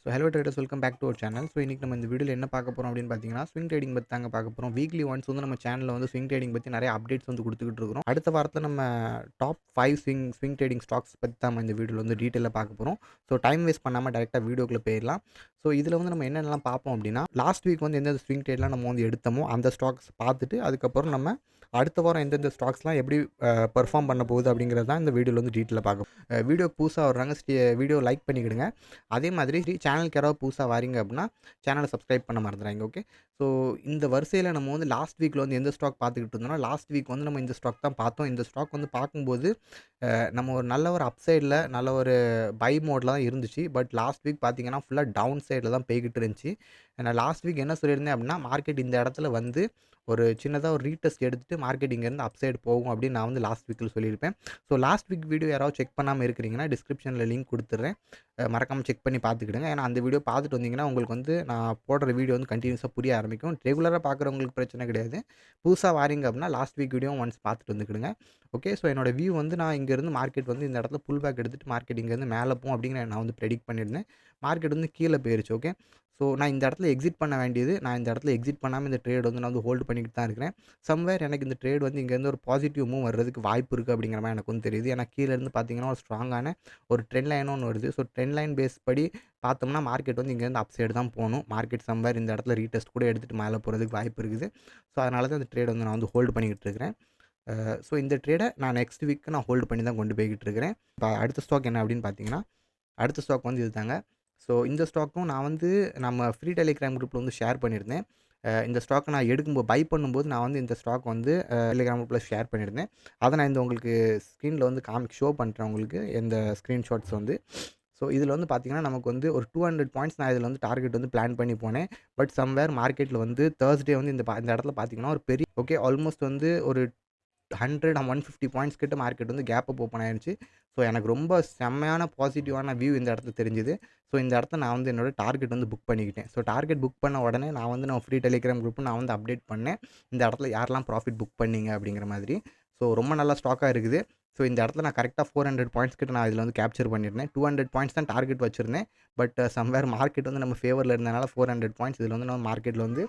So hello traders, welcome back to our channel. So இன்றைக்கி நம்ம இந்த வீடியோவில் என்ன பார்க்க போகிறோம் அப்படின்னு பார்த்தீங்கன்னா, ஸ்விங் ட்ரேடிங் பற்றி தாங்க பார்க்க போகிறோம். வீக்லி ஒன்ஸ் வந்து நம்ம சேனலில் வந்து ஸ்விங் ட்ரேடிங் பற்றி நிறைய அப்டேட்ஸ் வந்து கொடுத்துக்கிட்டு இருக்கிறோம். அடுத்த வாரத்தில் நம்ம டாப் 5 ஸ்விங் ட்ரேடிங் ஸ்டாக்ஸ் பற்றி தான் நம்ம இந்த வீடியோவில் வந்து டீட்டெயிலாக பார்க்க போகிறோம். ஸோ டைம் வேஸ்ட் பண்ணாமல் டேரெக்டாக வீடியோக்குள்ளே போயிடலாம். ஸோ இதில் வந்து நம்ம என்னென்னலாம் பார்ப்போம் அப்படின்னா, லாஸ்ட் வீக் வந்து எந்தெந்த ஸ்விங் ட்ரேட்லாம் நம்ம வந்து எடுத்தோமோ அந்த ஸ்டாக்ஸ் பார்த்துட்டு, அதுக்கப்புறம் நம்ம அடுத்த வாரம் எந்தெந்த ஸ்டாக்ஸ்லாம் எப்படி பெர்ஃபார்ம் பண்ண போகுது அப்படிங்கிறது தான் இந்த வீடியோவில் வந்து டீட்டெயிலாக பார்க்கும். வீடியோ புதுசாக வர்றாங்க, வீடியோ லைக் பண்ணிக்கிடுங்க. அதே மாதிரி சேனலுக்கு யாராவது புதுசாக வாரீங்க அப்படின்னா சேனலை சப்ஸ்கிரைப் பண்ண மறந்துடாதீங்க. ஓகே. ஸோ இந்த வரிசையில் நம்ம வந்து லாஸ்ட் வீக்கில் வந்து எந்த ஸ்டாக் பார்த்துக்கிட்டு இருந்தோம்னா, லாஸ்ட் வீக் வந்து நம்ம இந்த ஸ்டாக் தான் பார்த்தோம். இந்த ஸ்டாக் வந்து பார்க்கும்போது நம்ம ஒரு நல்ல ஒரு அப்சைடில் நல்ல ஒரு பை மோடில் தான் இருந்துச்சு. பட் லாஸ்ட் வீக் பார்த்தீங்கன்னா ஃபுல்லாக டவுன் சைடில் தான் போய்கிட்டு இருந்துச்சு. நான் லாஸ்ட் வீக் என்ன சொல்லியிருந்தேன் அப்படின்னா, மார்க்கெட் இந்த இடத்துல வந்து ஒரு சின்னதாக ஒரு ரீடெஸ்ட் எடுத்துகிட்டு மார்க்கெட் இங்கேருந்து அப்சைடு போகும் அப்படின்னு நான் வந்து லாஸ்ட் வீக்கில் சொல்லியிருப்பேன். ஸோ லாஸ்ட் வீக் வீடியோ யாராவது செக் பண்ணாமல் இருக்கிறீங்கன்னா டிஸ்கிரிப்ஷனில் லிங்க் கொடுத்துட்றேன். மறக்காமல் செக் பண்ணி பார்த்துக்கிடுங்க. ஏன்னா அந்த வீடியோ பார்த்துட்டு வந்தீங்கன்னா உங்களுக்கு வந்து நான் போடுற வீடியோ வந்து கண்டினியூஸாக புரிய ஆரம்பிக்கும். ரெகுலராக பார்க்குறவங்களுக்கு பிரச்சனை கிடையாது. புதுசாக வாரீங்க அப்படின்னா லாஸ்ட் வீக் வீடியோ ஒன்ஸ் பார்த்துட்டு வந்துக்கிடுங்க. ஓகே. ஸோ என்னோட வியூ வந்து நான் இங்கேருந்து மார்க்கெட் வந்து இந்த இடத்துல புல் பேக் எடுத்துகிட்டு மார்க்கெட் இங்கேருந்து மேலே போகும் அப்படிங்கிற நான் வந்து ப்ரெடிக்ட் பண்ணியிருந்தேன். மார்க்கெட் வந்து கீழே போயிருச்சு. ஓகே. ஸோ நான் இந்த இடத்துல எக்ஸிட் பண்ண வேண்டியது, நான் இந்த இடத்துல எக்ஸிட் பண்ணாமல் இந்த ட்ரேட் வந்து நான் வந்து ஹோல்டு பண்ணிக்கிட்டு தான் இருக்கிறேன். சம்வேர் எனக்கு இந்த ட்ரேட் வந்து இங்கேருந்து ஒரு பாசிட்டிவ் மூவ் வர்றதுக்கு வாய்ப்பு இருக்குது அப்படிங்கிற மாதிரி எனக்கு வந்து தெரியுது. ஏன்னா கீழேருந்து பார்த்தீங்கன்னா ஒரு ஸ்ட்ராங்கான ஒரு ட்ரெண்ட் லைன் ஒன்று வருது. ஸோ ட்ரெண்ட் லைன் பேஸ் படி பார்த்தோம்னா மார்க்கெட் வந்து இங்கேருந்து அப் சைடு தான் போகணும். மார்க்கெட் சம்வேர் இந்த இடத்துல ரீடெஸ்ட் கூட எடுத்துகிட்டு மேலே போகிறதுக்கு வாய்ப்பு இருக்குது. ஸோ அதனால தான் இந்த ட்ரேட் வந்து நான் வந்து ஹோல்டு பண்ணிக்கிட்டு இருக்கிறேன். ஸோ இந்த ட்ரேடை நான் நெக்ஸ்ட் வீக்கு நான் ஹோல்டு பண்ணி தான் கொண்டு போய்கிட்டு இருக்கிறேன். இப்போ அடுத்த ஸ்டாக் என்ன அப்படின்னு பார்த்தீங்கன்னா, அடுத்த ஸ்டாக் வந்து இது தாங்க. ஸோ இந்த ஸ்டாக்கும் நான் வந்து நம்ம ஃப்ரீ டெலிகிராம் குரூப்பில் வந்து ஷேர் பண்ணியிருந்தேன். இந்த ஸ்டாக்கை நான் எடுக்கும்போது பை பண்ணும்போது நான் வந்து இந்த ஸ்டாக் வந்து டெலிகிராம் குரூப்பில் ஷேர் பண்ணியிருந்தேன். அதை நான் இந்த உங்களுக்கு ஸ்க்ரீனில் வந்து ஷோ பண்ணுறேன் உங்களுக்கு இந்த ஸ்க்ரீன்ஷாட்ஸ் வந்து. ஸோ இதில் வந்து பார்த்தீங்கன்னா நமக்கு வந்து ஒரு 200 பாயிண்ட்ஸ் நான் இதில் வந்து டார்கெட் வந்து பிளான் பண்ணி போனேன். பட் சம்வேர் மார்க்கெட்டில் வந்து தேர்ஸ்டே வந்து இந்த இடத்துல பார்த்தீங்கன்னா ஒரு பெரிய ஆல்மோஸ்ட் வந்து ஒரு 100 and 150 பாயிண்ட்ஸ் கிட்ட மார்க்கெட் வந்து கேப் அப் ஓப்பன் ஆயிருச்சு. ஸோ எனக்கு ரொம்ப செம்மையான பாசிட்டிவான வியூ இந்த இடத்துல தெரிஞ்சுது. ஸோ இந்த இடத்த நான் வந்து என்னோட டார்கெட் வந்து புக் பண்ணிக்கிட்டேன். ஸோ டார்கெட் புக் பண்ண உடனே நான் ஃப்ரீ டெலிகிராம் குரூப் நான் வந்து அப்டேட் பண்ணேன். இந்த இடத்துல யாரெல்லாம் ப்ராஃபிட் புக் பண்ணீங்க அப்படிங்கிற மாதிரி. ஸோ ரொம்ப நல்ல ஸ்டாக்காக இருக்குது. ஸோ இந்த இடத்துல நான் கரெக்டாக 400 பாயிண்ட்ஸ் கிட்ட நான் இதில் வந்து கேப்சர் பண்ணியிருந்தேன். 200 பாயிண்ட்ஸ் தான் டார்கெட் வச்சிருந்தேன். பட் சம்வேர் மார்க்கெட் வந்து நம்ம ஃபேவரில் இருந்தனால 400 பாயிண்ட்ஸ் இதில் வந்து நம்ம மார்க்கெட்டில் வந்து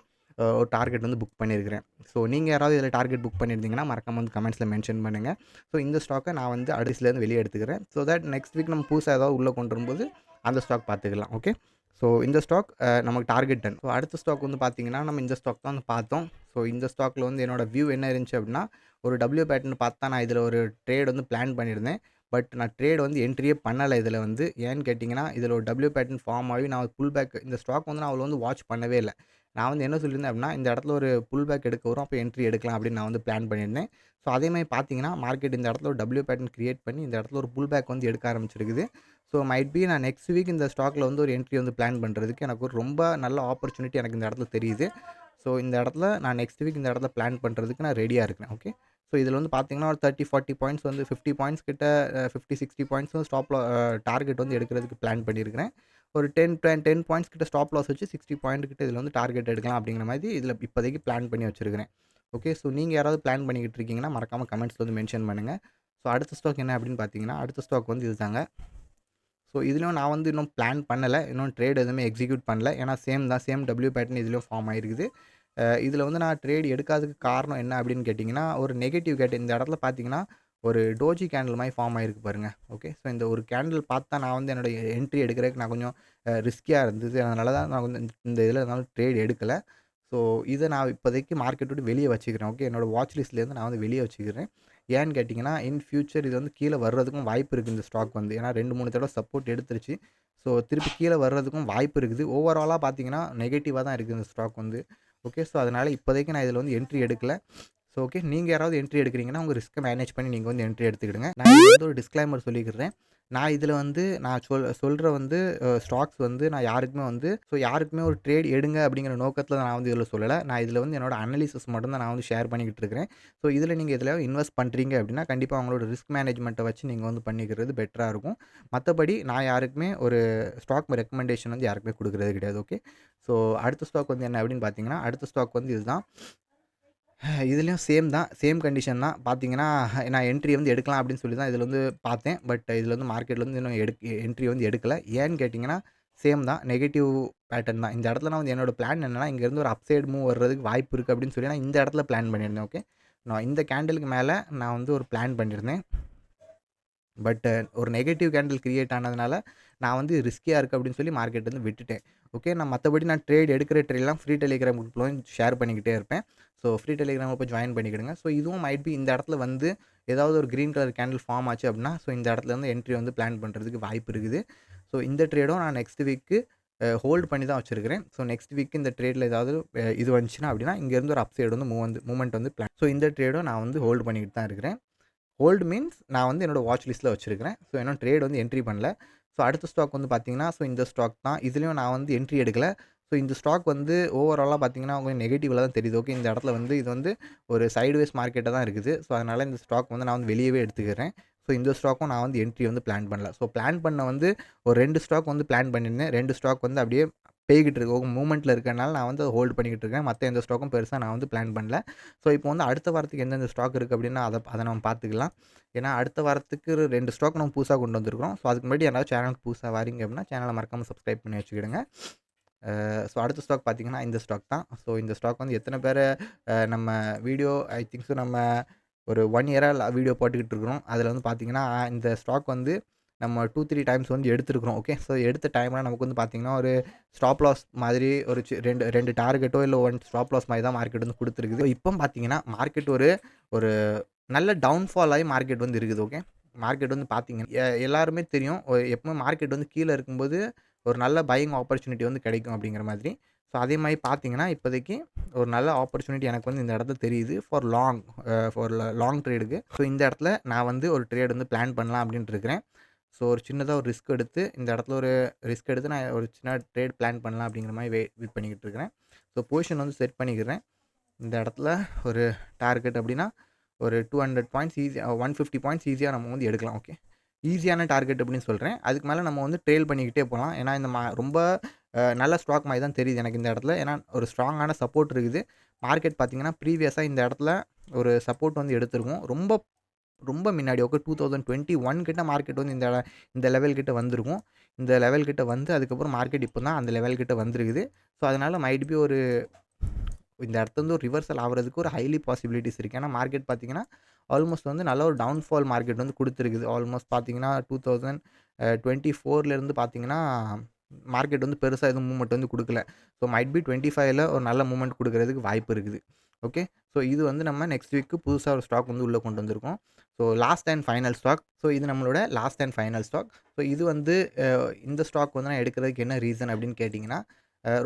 ஒரு டார்கெட் வந்து புக் பண்ணியிருக்கிறேன். ஸோ நீங்கள் யாராவது இதில் டார்கெட் புக் பண்ணியிருந்தீங்கன்னா மறக்காம வந்து கமெண்ட்ஸில் மென்ஷன் பண்ணுங்கள். ஸோ இந்த ஸ்டாக்கை நான் வந்து அடுத்ததுலேருந்து வெளியே எடுத்துக்கிறேன். ஸோ தட் நெக்ஸ்ட் வீக் நம்ம புதுசாக ஏதாவது உள்ளே கொண்டு வரும்போது அந்த ஸ்டாக் பார்த்துக்கலாம். ஓகே. ஸோ இந்த ஸ்டாக் நமக்கு டார்கெட் டன். ஸோ அடுத்த ஸ்டாக் வந்து பார்த்தீங்கன்னா நம்ம இந்த ஸ்டாக் தான் வந்து பார்த்தோம். ஸோ இந்த ஸ்டாக்கில் வந்து என்னோட வியூ என்ன இருந்துச்சு அப்படின்னா, ஒரு டபிள்யூ பேட்டர்ன் பார்த்தா நான் இதில் ஒரு ட்ரேட் வந்து பிளான் பண்ணியிருந்தேன். பட் நான் ட்ரேட் வந்து என்ட்ரியே பண்ணலை இதில் வந்து. ஏன்னு கேட்டிங்கன்னா இதில் ஒரு டபிள்யூ பேட்டர்ன் ஃபார்ம் ஆகி நான் புல் பேக் இந்த ஸ்டாக் வந்து நான் அவ்வளோ வந்து வாட்ச் பண்ணவே இல்லை. நான் வந்து என்ன சொல்லியிருந்தேன் அப்படின்னா, இந்த இடத்துல ஒரு புல் பேக் எடுக்க வரும். அப்போ என்ட்ரி எடுக்கலாம் அப்படின்னு நான் வந்து பிளான் பண்ணியிருந்தேன். ஸோ அதேமாதிரி பார்த்தீங்கன்னா மார்க்கெட் இந்த இடத்துல ஒரு டபிள்யூ பேட்டர்ன் கிரியேட் பண்ணி இந்த இடத்துல ஒரு புல் பேக் வந்து எடுக்க ஆரம்பிச்சிருக்குது. ஸோ மைட் பி நான் நெக்ஸ்ட் வீக் இந்த ஸ்டாக்கில் வந்து ஒரு என்ட்ரி வந்து பிளான் பண்ணுறதுக்கு எனக்கு ஒரு ரொம்ப நல்ல ஆப்பர்ச்சுனிட்டி எனக்கு இந்த இடத்துல தெரியுது. ஸோ இந்த இடத்துல நான் நெக்ஸ்ட் வீக் இந்த இடத்துல பிளான் பண்ணுறதுக்கு நான் ரெடியாக இருக்கிறேன். ஓகே. ஸோ இதில் வந்து பார்த்தீங்கன்னா ஒரு 30, 40 பாயிண்ட்ஸ் வந்து 50 பாயிண்ட்ஸ் கிட்ட 50, 60 பாயிண்ட்ஸ் வந்து டார்கெட் வந்து எடுக்கிறதுக்கு பிளான் பண்ணியிருக்கிறேன். ஒரு 10 பாயிண்ட்ஸ் கிட்ட ஸ்டாப் லாஸ் வச்சு 60 பாயிண்ட் கிட்ட இதில் வந்து டார்கெட் எடுக்கலாம் அப்படிங்கிற மாதிரி இதில் இப்போதைக்கு பிளான் பண்ணி வச்சிருக்கிறேன். ஓகே. ஸோ நீங்கள் யாராவது பிளான் பண்ணிக்கிட்டு இருக்கீங்கன்னா மறக்காமல் கமெண்ட்ஸில் வந்து மென்ஷன் பண்ணுங்கள். ஸோ அடுத்த ஸ்டாக் என்ன அப்படின்னு பார்த்தீங்கன்னா, அடுத்த ஸ்டாக் வந்து இதுதாங்க. ஸோ இதுலேயும் நான் வந்து இன்னும் பிளான் பண்ணலை. இன்னும் ட்ரேட் எதுவுமே எக்ஸிக்யூட் பண்ணல. ஏன்னா சேம் டபிள்யூ பேட்டர்ன் இதுலேயும் ஃபார்ம் ஆகிருக்குது. இதில் வந்து நான் ட்ரேட் எடுக்காததுக்கு காரணம் என்ன அப்படின்னு கேட்டிங்கன்னா, ஒரு நெகட்டிவ் இந்த இடத்துல பார்த்தீங்கன்னா ஒரு டோஜி கேண்டில் மாதிரி ஃபார்ம் ஆகிருக்கு பாருங்கள். ஓகே. ஸோ இந்த ஒரு கேண்டில் பார்த்தா நான் வந்து என்னோட என்ட்ரி எடுக்கிறதுக்கு நான் கொஞ்சம் ரிஸ்கியாக இருந்தது. அதனால தான் நான் வந்து இந்த இதில் என்னால் ட்ரேட் எடுக்கலை. ஸோ இதை நான் இப்போதைக்கு மார்க்கெட் விட்டு வெளியே வச்சுக்கிறேன். ஓகே. என்னோட வாட்ச் லிஸ்ட்லேருந்து நான் வந்து வெளியே வச்சுக்கிறேன். ஏன்னு கேட்டிங்கன்னா, இன் ஃபியூச்சர் இது வந்து கீழே வர்றதுக்கும் வாய்ப்பு இருக்குது இந்த ஸ்டாக் வந்து. ஏன்னா 2, 3 தடவை சப்போர்ட் எடுத்துருச்சு. ஸோ திருப்பி கீழே வர்றதுக்கும் வாய்ப்பு இருக்குது. ஓவராலாக பார்த்தீங்கன்னா நெகட்டிவாக தான் இருக்குது இந்த ஸ்டாக் வந்து. ஓகே. ஸோ அதனால் இப்போதைக்கு நான் இதில் வந்து என்ட்ரி எடுக்கலை. So okay. நீங்கள் யாராவது என்ட்ரி எடுக்கிறீங்கன்னா உங்கள் ரிஸ்க்கை மேனேஜ் பண்ணி நீங்கள் வந்து என்ட்ரி எடுத்துக்கிடுங்க. நான் இதில் வந்து ஒரு டிஸ்க்ளைமர் சொல்லிக்கிறேன். நான் இதில் வந்து நான் சொல்கிற வந்து ஸ்டாக்ஸ் வந்து நான் யாருக்குமே ஒரு ட்ரேட் எடுங்க அப்படிங்கிற நோக்கத்தில் நான் வந்து இதில் சொல்லலை. நான் இதில் வந்து என்னோட அனலிசிஸ் மட்டும் தான் நான் வந்து ஷேர் பண்ணிக்கிட்டு இருக்கிறேன். ஸோ இதில் நீங்கள் இதில் இன்வெஸ்ட் பண்ணுறீங்க அப்படின்னா கண்டிப்பாக அவங்களோட ரிஸ்க் மேனேஜ்மெண்ட்டை வச்சு நீங்கள் வந்து பண்ணிக்கிறது பெட்டராக இருக்கும். மற்றபடி நான் யாருக்குமே ஒரு ஸ்டாக் ரெக்கமெண்டேஷன் வந்து யாருக்குமே கொடுக்குறது கிடையாது. ஓகே. ஸோ அடுத்த ஸ்டாக் வந்து என்ன அப்படின்னு பார்த்தீங்கன்னா, அடுத்த ஸ்டாக் வந்து இதுதான். இதுலேயும் சேம் கண்டிஷன் தான். பார்த்தீங்கன்னா, நான் என்ட்ரி வந்து எடுக்கலாம் அப்படின்னு சொல்லி தான் இதில வந்து பார்த்தேன். பட் இதில வந்து மார்க்கெட்ல வந்து இன்னும் என்ட்ரி வந்து எடுக்கல. ஏன்னு கேட்டிங்கன்னா, சேம் தான். நெகட்டிவ் பேட்டர்ன் தான். இந்த இடத்துல நான் வந்து என்னோட பிளான் என்னன்னா, இங்கேருந்து ஒரு அப்சைட் மூவ் வர்றதுக்கு வாய்ப்பு இருக்குது அப்படின்னு சொல்லி நான் இந்த இடத்துல பிளான் பண்ணியிருந்தேன். ஓகே. நான் இந்த கேண்டிலுக்கு மேலே நான் வந்து ஒரு பிளான் பண்ணியிருந்தேன். பட் ஒரு நெகட்டிவ் கேண்டில் கிரியேட் ஆனதுனால நான் வந்து ரிஸ்கியாக இருக்குது அப்படின்னு சொல்லி மார்க்கெட் வந்து விட்டுட்டேன். ஓகே. நான் மற்றபடி நான் எடுக்கிற ட்ரேட்லாம் ஃப்ரீ டெலிகிராம் குரூப்பில் வந்து ஷேர் பண்ணிக்கிட்டே இருப்பேன். ஸோ ஃப்ரீ டெலிகிராமில் போய் ஜாயின் பண்ணிக்கிடுங்க. ஸோ இதுவும் மைட் பி இந்த இடத்துல வந்து ஏதாவது ஒரு கிரீன் கலர் கேண்டில் ஃபார்ம் ஆச்சு அப்படின்னா, ஸோ இந்த இடத்துல வந்து என்ட்ரி வந்து பிளான் பண்ணுறதுக்கு வாய்ப்பு இருக்குது. ஸோ இந்த ட்ரேடும் நான் நெக்ஸ்ட் வீக்கு ஹோல்ட் பண்ணி தான் வச்சிருக்கிறேன். ஸோ நெக்ஸ்ட் வீக் இந்த ட்ரேடில் ஏதாவது இது வந்துச்சுன்னா அப்படின்னா, இங்கேருந்து ஒரு அப்சைடு வந்து மூவ்மெண்ட் வந்து பிளான். ஸோ இந்த ட்ரேடும் நான் வந்து ஹோல்டு பண்ணிக்கிட்டு தான் இருக்கிறேன். ஹோல்டு மீன்ஸ் நான் வந்து என்னோட வாட்ச் லிஸ்ட்டில் வச்சிருக்கிறேன். ஸோ இன்னும் ட்ரேட் வந்து என்ட்ரி பண்ணல. ஸோ அடுத்த ஸ்டாக் வந்து பார்த்தீங்கன்னா, ஸோ இந்த ஸ்டாக் தான். இதுலயும் நான் வந்து என்ட்ரி எடுக்கல. ஸோ இந்த ஸ்டாக் வந்து ஓவராலா பார்த்தீங்கன்னா, கொஞ்சம் நெகட்டிவ்ல தான் தெரியுது. ஓகே. இந்த இடத்துல வந்து இது வந்து ஒரு சைட்வேஸ் மார்க்கெட்டா தான் இருக்குது. ஸோ அதனால இந்த ஸ்டாக் வந்து நான் வந்து வெளியவே எடுத்துக்கிறேன். ஸோ இந்த ஸ்டாக்கும் நான் வந்து என்ட்ரி வந்து பிளான் பண்ணல. ஸோ பிளான் பண்ண வந்து ஒரு 2 ஸ்டாக் வந்து பிளான் பண்ணியிருந்தேன். 2 ஸ்டாக் வந்து அப்படியே பேய்கிட்டு இருக்கு. மூவ்மெண்ட்ல இருக்கனால நான் வந்து ஹோல்ட் பண்ணிக்கிட்டு இருக்கேன். மத்த எந்த ஸ்டாக்கும் பெருசா நான் வந்து பிளான் பண்ணல. ஸோ இப்போ வந்து அடுத்த வாரத்துக்கு எந்தெந்த ஸ்டாக் இருக்கு அப்படின்னா, அத நம்ம பார்த்துக்கலாம். ஏன்னா அடுத்த வாரத்துக்கு 2 ஸ்டாக் நம்ம புதுசா கொண்டு வந்திருக்கிறோம். ஸோ அதுக்கு முன்னாடி யாராவது சேனலுக்கு புதுசா வாரீங்க அப்படின்னா, சேனலை மறக்காம சப்ஸ்கிரைப் பண்ணி வச்சுக்கிடுங்க. ஸோ அடுத்த ஸ்டாக் பார்த்தீங்கன்னா, இந்த ஸ்டாக் தான். ஸோ இந்த ஸ்டாக் வந்து எத்தனை பேர் நம்ம வீடியோ ஐ திங்க் ஸோ நம்ம ஒரு 1 இயரா வீடியோ போட்டுக்கிட்டு இருக்கிறோம். அதில வந்து பார்த்தீங்கன்னா, இந்த ஸ்டாக் வந்து நம்ம 2, 3 டைம்ஸ் வந்து எடுத்திருக்கிறோம். ஓகே. ஸோ எடுத்த டைம்ல நமக்கு வந்து பார்த்தீங்கன்னா, ஒரு ஸ்டாப் லாஸ் மாதிரி ஒரு 2 டார்கெட்டோ இல்ல 1 ஸ்டாப் லாஸ் மாதிரி தான் மார்க்கெட் வந்து குடுத்துருக்குது. இப்போ பார்த்தீங்கன்னா, மார்க்கெட் ஒரு ஒரு நல்ல டவுன்ஃபால் ஆகி மார்க்கெட் வந்து இருக்குது. ஓகே. மார்க்கெட் வந்து பார்த்தீங்கன்னா, எல்லாருமே தெரியும். எப்பவுமே மார்க்கெட் வந்து கீழ இருக்கும்போது ஒரு நல்ல பையிங் ஆப்பர்ச்சுனிட்டி வந்து கிடைக்கும் அப்படிங்கிற மாதிரி. ஸோ அதே மாரி பார்த்தீங்கன்னா, இப்போதைக்கு ஒரு நல்ல ஆப்பர்ச்சுனிட்டி எனக்கு வந்து இந்த இடத்துல தெரியுது. For long ட்ரேடுக்கு. ஸோ இந்த இடத்துல நான் வந்து ஒரு ட்ரேட் வந்து பிளான் பண்ணலாம் அப்படின்ட்டு இருக்கிறேன். ஸோ ஒரு சின்னதா ஒரு ரிஸ்க் எடுத்து இந்த இடத்துல ஒரு ரிஸ்க் எடுத்து நான் ஒரு சின்ன ட்ரேட் பிளான் பண்ணலாம் அப்படிங்கிற மாரி வெயிட் பண்ணிக்கிட்டு இருக்கிறேன். ஸோ பொசிஷன் வந்து செட் பண்ணிக்கிறேன். இந்த இடத்துல ஒரு டார்கெட் அப்படின்னா, ஒரு 200 பாயிண்ட்ஸ் ஈஸியா 150 பாயிண்ட்ஸ் ஈஸியா நம்ம வந்து எடுக்கலாம். ஓகே. ஈஸியான டார்கெட் அப்படின்னு சொல்றேன். அதுக்கு மேல நம்ம வந்து ட்ரெயில் பண்ணிக்கிட்டே போலாம். ஏன்னா இந்த ரொம்ப நல்ல ஸ்டாக் மாரி தான் தெரியுது எனக்கு இந்த இடத்துல. ஏன்னா ஒரு ஸ்ட்ராங்கான சப்போர்ட் இருக்குது. மார்க்கெட் பார்த்தீங்கன்னா, ப்ரீவியஸா இந்த இடத்துல ஒரு சப்போர்ட் வந்து எடுத்திருக்கும். ரொம்ப ரொம்ப முன்னாடி ஓகே 2021 கிட்ட மார்க்கெட் வந்து இந்த லெவல் கிட்ட வந்திருக்கும். இந்த லெவல் கிட்ட வந்து அதுக்கப்புறம் மார்க்கெட் இப்போ தான் அந்த லெவல் கிட்ட வந்திருக்குது. ஸோ அதனால மைட் பி ஒரு இந்த இடத்துல வந்து ஒரு ரிவர்சல் ஆவறதுக்கு ஒரு ஹைலி பாசிபிலிட்டீஸ் இருக்கு. ஏன்னா மார்க்கெட் பார்த்தீங்கன்னா, ஆல்மோஸ்ட் வந்து நல்ல ஒரு டவுன்ஃபால் மார்க்கெட் வந்து குடுத்துருக்குது. ஆல்மோஸ்ட் பார்த்தீங்கன்னா 2024லேருந்து பார்த்தீங்கன்னா, மார்க்கெட் வந்து பெருசா எதுவும் மூவ்மெண்ட் வந்து குடுக்கல. ஸோ மைட் பி 25ல ஒரு நல்ல மூவ்மெண்ட் குடுக்குறதுக்கு வாய்ப்பு இருக்குது. ஓகே. ஸோ இது வந்து நம்ம நெக்ஸ்ட் வீக்கு புதுசா ஒரு ஸ்டாக் வந்து உள்ள கொண்டு வந்திருக்கோம். So last and final stock. So இது நம்மளோட last and final stock. So இது வந்து இந்த ஸ்டாக் வந்து நான் எடுக்கிறதுக்கு என்ன ரீசன் அப்படின்னு கேட்டீங்கன்னா,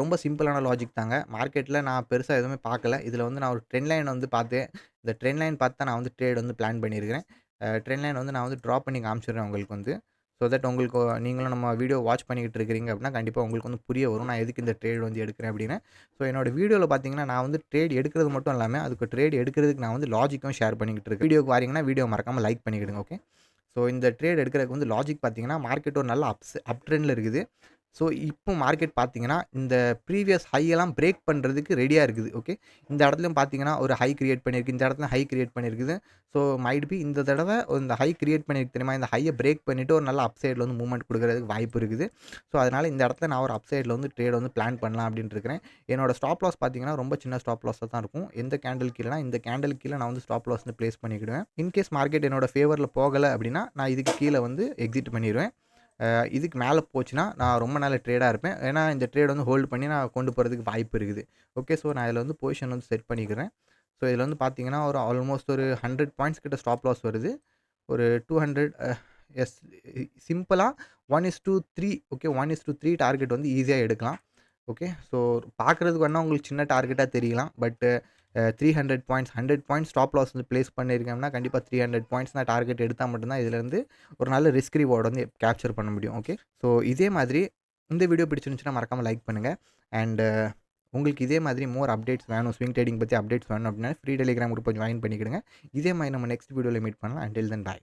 ரொம்ப சிம்பிளான லாஜிக் தாங்க. மார்க்கெட்ல நான் பெருசா எதுவுமே பார்க்கல. இதில வந்து நான் ஒரு ட்ரெண்ட் லைன் வந்து பார்த்தேன். இந்த ட்ரெண்ட் லைன் பார்த்து தான் நான் வந்து ட்ரேட் வந்து பிளான் பண்ணியிருக்கிறேன். ட்ரெண்ட் லைன் வந்து நான் வந்து ட்ரா பண்ணி காமிச்சிடுறேன் உங்களுக்கு வந்து. ஸோ தட் உங்களுக்கு நீங்களும் நம்ம வீடியோ வாட்ச் பண்ணிக்கிட்டு இருக்கிறீங்க அப்படின்னா, கண்டிப்பா உங்களுக்கு வந்து புரிய வரும். நான் எதுக்கு இந்த ட்ரேட் வந்து எடுக்கிறேன் அப்படின்னு. ஸோ என்னோட வீடியோல பார்த்தீங்கன்னா, நான் வந்து ட்ரேட் எடுக்கிறது மட்டும் இல்லாம, அதுக்கு ட்ரேட் எடுக்கிறதுக்கு நான் வந்து லாஜிக்கும் ஷேர் பண்ணிக்கிட்டு இருக்கேன். வீடியோக்கு வாரீங்கன்னா, வீடியோ மறக்காம லைக் பண்ணிக்கிடுங்க. ஓகே. ஸோ இந்த ட்ரேட் எடுக்கிறதுக்கு வந்து லாஜிக் பார்த்தீங்கன்னா, மார்க்கெட் ஒரு நல்ல அப் ட்ரெண்ட்ல இருக்குது. ஸோ இப்போ மார்க்கெட் பார்த்தீங்கன்னா, இந்த ப்ரீவியஸ் ஹை எல்லாம் பிரேக் பண்றதுக்கு ரெடியா இருக்குது. ஓகே. இந்த இடத்துலயும் பார்த்தீங்கன்னா, ஒரு ஹை கிரியேட் பண்ணியிருக்கு. இந்த இடத்துல ஹை கிரியேட் பண்ணியிருக்குது. ஸோ மைட் பி இந்த தடவ இந்த ஹை கிரியேட் பண்ணியிருக்கு தெரியுமா? இந்த ஹைய பிரேக் பண்ணிட்டு ஒரு நல்ல அப் சைட்ல வந்து மூவ்மெண்ட் குடுக்குறதுக்கு வாய்ப்பு இருக்குது. ஸோ அதனால இந்த இடத்துல நான் ஒரு அப் சைட்ல வந்து ட்ரேட் வந்து பிளான் பண்ணலாம் அப்டின்ட்டு இருக்கிறேன். என்னோட ஸ்டாப் லாஸ் பார்த்தீங்கன்னா, ரொம்ப சின்ன ஸ்டாப் லாஸா தான் இருக்கும். எந்த கேண்டில் கீழனா, இந்த கேண்டில் கீழ நான் வந்து ஸ்டாப் லாஸ் வந்து பிளேஸ் பண்ணிக்கிடுவேன். இன்கேஸ் மார்க்கெட் என்னோட ஃபேவர்ல போகல அப்டின்னா, நான் இதுக்கு கீழ வந்து எக்ஸிட் பண்ணிருவேன். இதுக்கு மேல போச்சுன்னா, நான் ரொம்ப நாள் ட்ரேடா இருப்பேன். ஏன்னா, இந்த ட்ரேட் வந்து ஹோல்ட் பண்ணி நான் கொண்டு போறதுக்கு வாய்ப்பு இருக்குது. ஓகே. ஸோ நான் இதில வந்து பொசிஷன் வந்து செட் பண்ணிக்கிறேன். ஸோ இதில வந்து பார்த்தீங்கன்னா, ஒரு ஆல்மோஸ்ட் ஒரு 100 பாயிண்ட்ஸ் கிட்ட ஸ்டாப் லாஸ் வருது. ஒரு 200 எஸ் சிம்பிளா 1:3 ஓகே 1:3 டார்கெட் வந்து ஈஸியா எடுக்கலாம். ஓகே. ஸோ பார்க்குறதுக்கு வேணா உங்களுக்கு சின்ன டார்கெட்டா தெரியலாம். But 300 points 100 points stop loss வந்து பிளேஸ் பண்ணியிருக்கேன்னா, கண்டிப்பா 300 பாயிண்ட்ஸ் நான் டார்கெட் எடுத்தா மட்டும் தான் இதுலேருந்து ஒரு நல்ல ரிஸ்க் ரிவார்ட் வந்து கேப்சர் பண்ண முடியும். ஓகே. ஸோ இதே மாதிரி இந்த வீடியோ பிடிச்சிருந்துச்சுன்னா மறக்காம லைக் பண்ணுங்க. அண்ட் உங்களுக்கு இதே மாதிரி மோர் அப்டேட்ஸ் வேணும், ஸ்விங் ட்ரேடிங் பத்தி அப்டேட்ஸ் வேணும் அப்படின்னா, ஃப்ரீ டெலிகிராம் குரூப்ப ஜாயின் பண்ணிக்கிடுங்க. இதே மாரி நம்ம நெக்ஸ்ட் வீடியோல மீட் பண்ணலாம். அன்டில் தென் பாய்.